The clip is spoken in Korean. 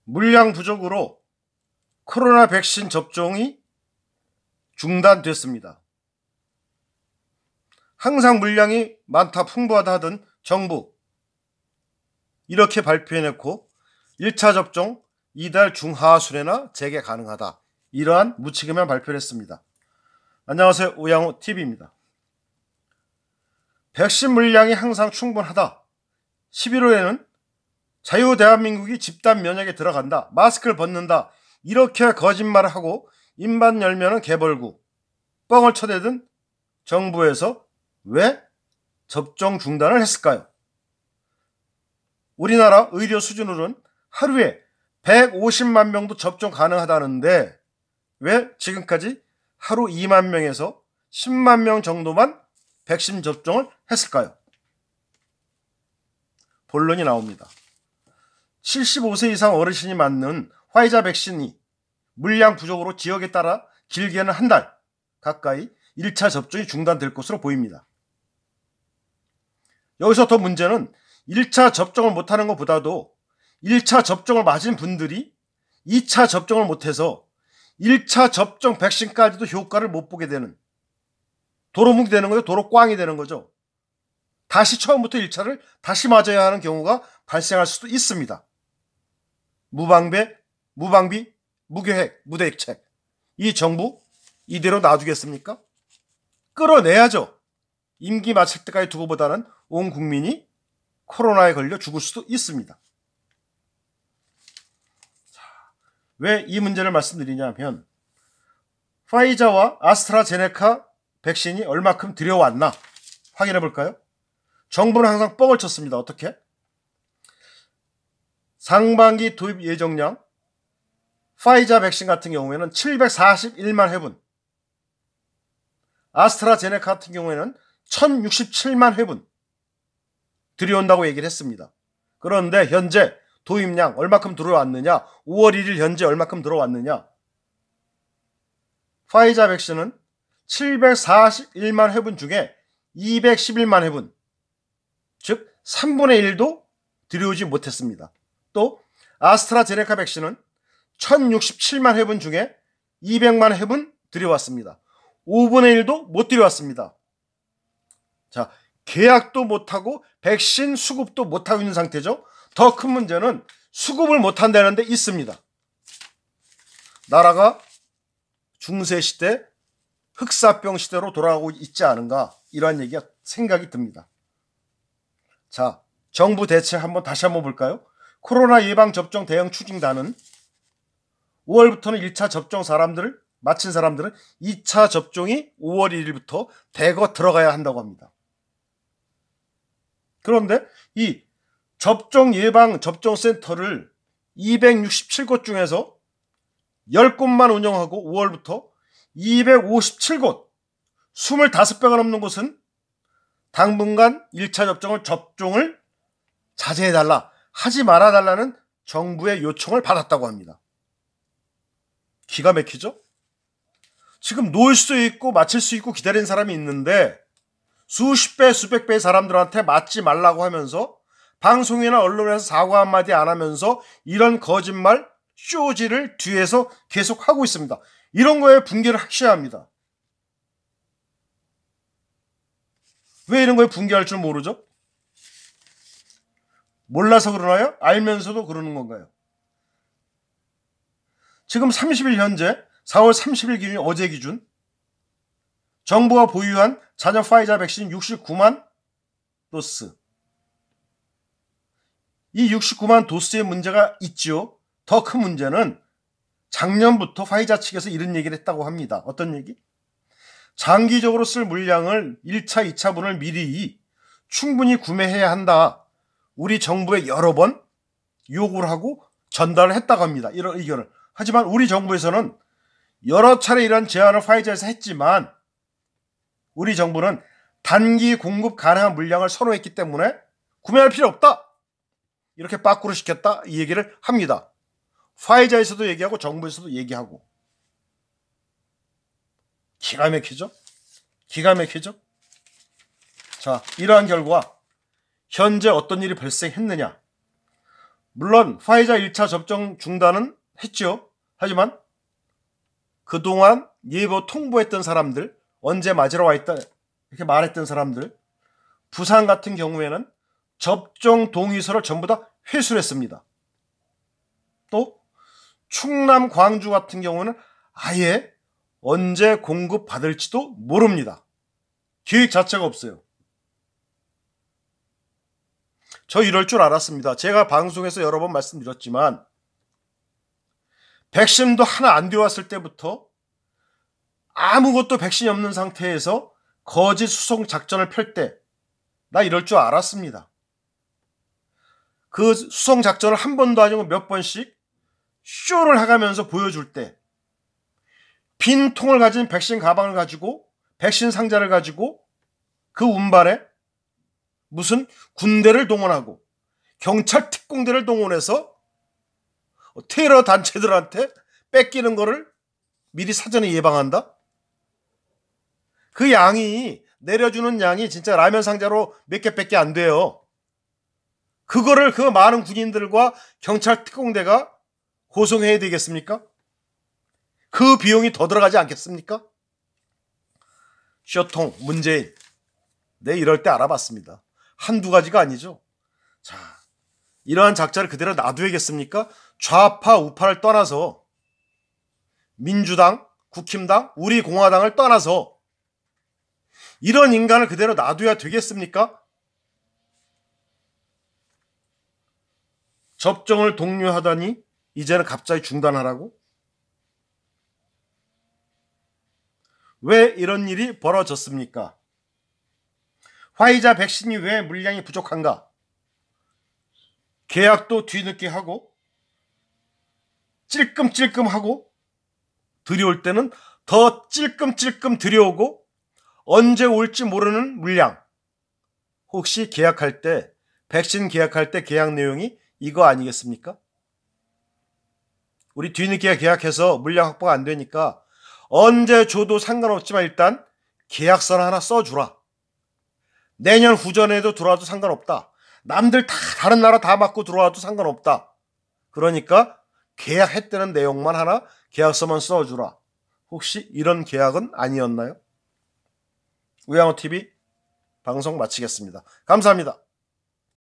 물량 부족으로 코로나 백신 접종이 중단됐습니다. 항상 물량이 많다 풍부하다 하던 정부 이렇게 발표해놓고 1차 접종 이달 중하순에나 재개 가능하다, 이러한 무책임한 발표를 했습니다. 안녕하세요, 우양호TV입니다. 백신 물량이 항상 충분하다, 11월에는 자유 대한민국이 집단 면역에 들어간다, 마스크를 벗는다, 이렇게 거짓말을 하고 입만 열면은 개벌구 뻥을 쳐대던 정부에서 왜 접종 중단을 했을까요? 우리나라 의료 수준으로는 하루에 150만 명도 접종 가능하다는데 왜 지금까지 하루 2만 명에서 10만 명 정도만 백신 접종을 했을까요? 본론이 나옵니다. 75세 이상 어르신이 맞는 화이자 백신이 물량 부족으로 지역에 따라 길게는 한 달 가까이 1차 접종이 중단될 것으로 보입니다. 여기서 더 문제는 1차 접종을 못하는 것보다도 1차 접종을 맞은 분들이 2차 접종을 못해서 1차 접종 백신까지도 효과를 못 보게 되는, 도로묵이 되는 거죠. 도로꽝이 되는 거죠. 다시 처음부터 1차를 다시 맞아야 하는 경우가 발생할 수도 있습니다. 무방비, 무계획, 무대책. 이 정부 이대로 놔두겠습니까? 끌어내야죠. 임기 마칠 때까지 두고보다는 온 국민이 코로나에 걸려 죽을 수도 있습니다. 왜 이 문제를 말씀드리냐면, 파이자와 아스트라제네카 백신이 얼마큼 들여왔나 확인해 볼까요? 정부는 항상 뻥을 쳤습니다. 어떻게? 상반기 도입 예정량 파이자 백신 같은 경우에는 741만 회분, 아스트라제네카 같은 경우에는 1067만 회분 들여온다고 얘기를 했습니다. 그런데 현재 도입량 얼마큼 들어왔느냐, 5월 1일 현재 얼마큼 들어왔느냐, 파이자 백신은 741만 회분 중에 211만 회분, 즉 3분의 1도 들여오지 못했습니다. 또 아스트라제네카 백신은 1067만 회분 중에 200만 회분 들여왔습니다. 5분의 1도 못 들여왔습니다. 자, 계약도 못하고 백신 수급도 못하고 있는 상태죠. 더 큰 문제는 수급을 못한다는 데 있습니다. 나라가 중세시대 흑사병 시대로 돌아가고 있지 않은가, 이러한 얘기가 생각이 듭니다. 자, 정부 대책 다시 한번 볼까요? 코로나 예방접종 대응 추진단은 5월부터는 1차 접종 마친 사람들은 2차 접종이 5월 1일부터 대거 들어가야 한다고 합니다. 그런데 이 접종 예방 접종센터를 267곳 중에서 10곳만 운영하고 5월부터 257곳, 25배가 넘는 곳은 당분간 1차 접종을 자제해달라, 하지 말아달라는 정부의 요청을 받았다고 합니다. 기가 막히죠? 지금 놓을 수 있고 맞힐 수 있고 기다리는 사람이 있는데 수십 배, 수백 배의 사람들한테 맞지 말라고 하면서 방송이나 언론에서 사과 한마디 안 하면서 이런 거짓말, 쇼지를 뒤에서 계속 하고 있습니다. 이런 거에 붕괴를 하셔야 합니다. 왜 이런 거에 붕괴할 줄 모르죠? 몰라서 그러나요? 알면서도 그러는 건가요? 지금 30일 현재 4월 30일 기준, 어제 기준 정부가 보유한 잔여 파이자 백신 69만 도스. 이 69만 도스의 문제가 있죠. 더 큰 문제는 작년부터 파이자 측에서 이런 얘기를 했다고 합니다. 어떤 얘기? 장기적으로 쓸 물량을 1차, 2차분을 미리 충분히 구매해야 한다, 우리 정부에 여러 번 요구를 하고 전달을 했다고 합니다. 이런 의견을. 하지만 우리 정부에서는 여러 차례 이런 제안을 파이자에서 했지만 우리 정부는 단기 공급 가능한 물량을 선호했기 때문에 구매할 필요 없다, 이렇게 빠꾸로 시켰다, 이 얘기를 합니다. 파이자에서도 얘기하고 정부에서도 얘기하고. 기가 막히죠? 기가 막히죠? 자, 이러한 결과 현재 어떤 일이 발생했느냐? 물론 화이자 1차 접종 중단은 했죠. 하지만 그동안 예보 통보했던 사람들, 언제 맞으러 와 있다 이렇게 말했던 사람들, 부산 같은 경우에는 접종 동의서를 전부 다 회수를 했습니다. 또 충남, 광주 같은 경우는 아예 언제 공급받을지도 모릅니다. 계획 자체가 없어요. 저 이럴 줄 알았습니다. 제가 방송에서 여러 번 말씀드렸지만 백신도 하나 안 되어왔을 때부터 아무것도 백신이 없는 상태에서 거짓 수송 작전을 펼 때 나 이럴 줄 알았습니다. 그 수송 작전을 한 번도 아니고 몇 번씩 쇼를 해가면서 보여줄 때 빈 통을 가진 백신 가방을 가지고 백신 상자를 가지고 그 운반에 무슨 군대를 동원하고 경찰 특공대를 동원해서 테러 단체들한테 뺏기는 거를 미리 사전에 예방한다? 그 양이 내려주는 양이 진짜 라면 상자로 몇 개밖에 안 돼요. 그거를 그 많은 군인들과 경찰 특공대가 호송해야 되겠습니까? 그 비용이 더 들어가지 않겠습니까? 쇼통, 문재인. 네, 이럴 때 알아봤습니다. 한두 가지가 아니죠. 자, 이러한 작자를 그대로 놔둬야겠습니까? 좌파, 우파를 떠나서 민주당, 국힘당, 우리 공화당을 떠나서 이런 인간을 그대로 놔둬야 되겠습니까? 접종을 독려하다니 이제는 갑자기 중단하라고? 왜 이런 일이 벌어졌습니까? 화이자 백신이 왜 물량이 부족한가? 계약도 뒤늦게 하고 찔끔찔끔하고 들여올 때는 더 찔끔찔끔 들여오고 언제 올지 모르는 물량. 혹시 계약할 때, 백신 계약할 때 계약 내용이 이거 아니겠습니까? 우리 뒤늦게 계약해서 물량 확보가 안 되니까 언제 줘도 상관없지만 일단 계약서를 하나 써주라. 내년 후전에도 들어와도 상관없다. 남들 다 다른 나라 다 맞고 들어와도 상관없다. 그러니까 계약했다는 내용만 하나 계약서만 써주라. 혹시 이런 계약은 아니었나요? 우양호TV 방송 마치겠습니다. 감사합니다.